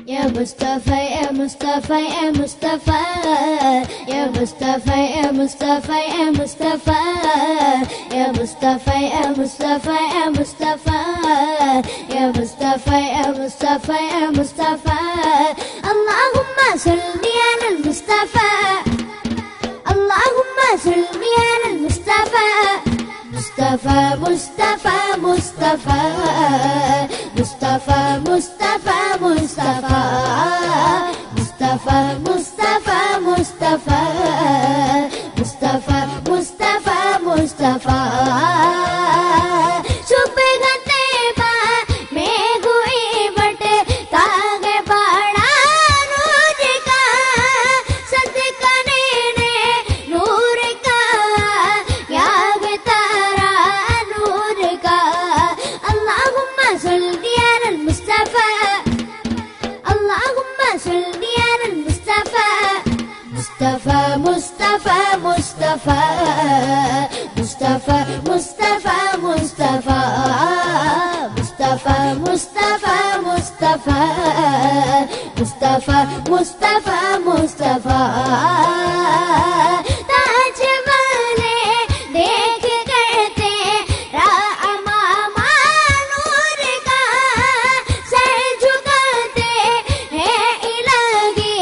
يا مصطفى يا مصطفى يا مصطفى يا مصطفى يا مصطفى يا مصطفى يا مصطفى يا مصطفى يا مصطفى يا مصطفى يا مصطفى يا مصطفى اللهم صل على المصطفى اللهم صل على المصطفى مصطفى مصطفى مصطفى مصطفى مصطفى مصطفى مصطفى مصطفى مصطفى مصطفى مصطفى مصطفى चुप गते बा मैं गुई बट तागे बाड़ा नूर का सदकने ने नूर का याग तारा नूर का अल्लाहुम्मा सल्ली अलल मुस्तफा अल्लाहुम्मा सल्ली अलल मुस्तफा मुस्तफा मुस्तफा मुस्तफा मुस्तफा मुस्तफा मुस्तफा मुस्तफा मुस्तफा मुस्तफा मुस्तफा मुस्तफा ताज वाले देख करते रामा नूर का सर झुकाते हैं इलाही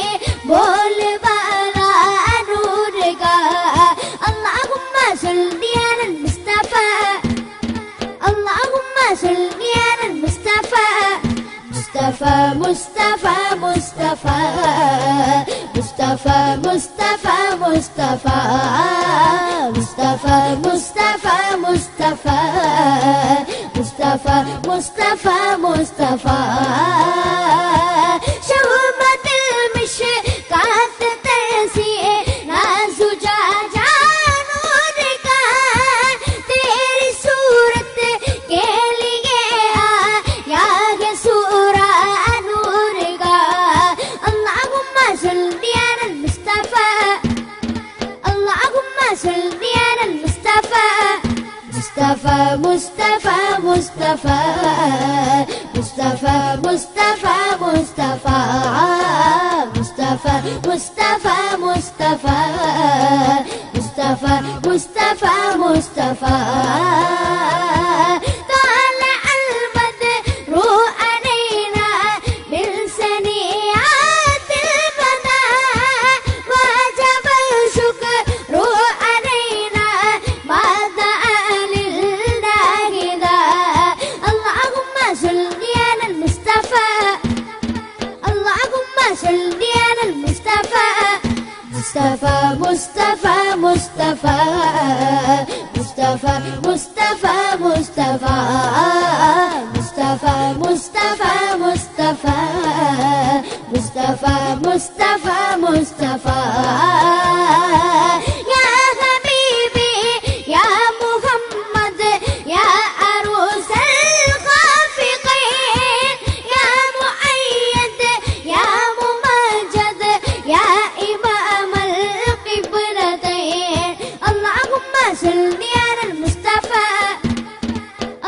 बोल बाला नूर का अल्लाहुम्मा सल्ली अलल मुस्तफा अल्लाहुम्मा सल्ली अलल मुस्तफा मुस्तफा मुस्तफा मुस्तफा मुस्तफा मुस्तफा मुस्तफा मुस्तफा मुस्तफा मुस्तफा मुस्तफा मुस्तफा मुस्तफा शहबतुल मिशकात तैसी नाजुजा नूर का तेरी सूरत के लिए आया है सूरा नूर का अल्लाहुम्मा सल्ली अलल मुस्तफा अल्लाहुम्मा सल्ली अलल मुस्तफा मुस्तफा मुस्तफा मुस्तफा मुस्तफा मुस्तफा मुस्तफा मुस्तफा मुस्तफा मुस्तफा मुस्तफा मुस्तफा मुस्तफा طالع البدر علينا من سنيات البداء وجب الشكر علينا ما دعا لله ذا اللهم صل على المصطفى اللهم صل على المصطفى مصطفى مصطفى مصطفى مصطفى مصطفى مصطفى مصطفى مصطفى مصطفى مصطفى مصطفى مصطفى يا حبيبي يا محمد يا عروس الخافقين يا مؤيد يا ممجد يا إمام القبلتين اللهم صل على المصطفى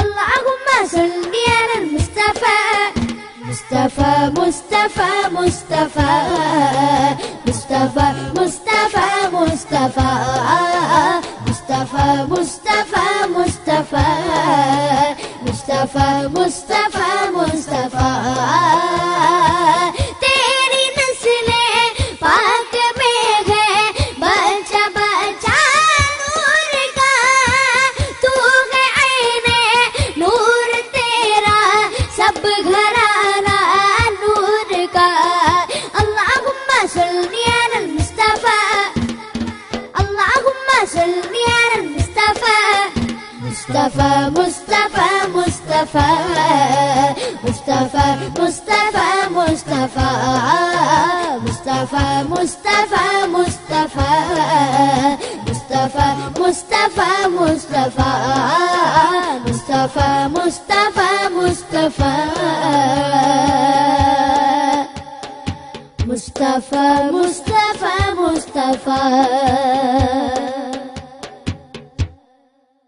اللهم صل على المصطفى مصطفى مصطفى مصطفى مصطفى مصطفى مصطفى مصطفى مصطفى مصطفى مصطفى مصطفى مصطفى तेरी नस्लें पाक में है बच्चा बच्चा नूर का तू है ऐने नूर तेरा सब घराना नूर का अल्लाहुम्मा सल्ली अलल मुस्तफा अल्लाहुम्मा सल्ली अलल मुस्तफा मुस्तफा मुस्तफा मुस्तफा मुस्तफा मुस्तफा मुस्तफा मुस्तफा मुस्तफा मुस्तफा मुस्तफा मुस्तफा मुस्तफा मुस्तफा मुस्तफा मुस्तफा मुस्तफा मुस्तफा मुस्तफा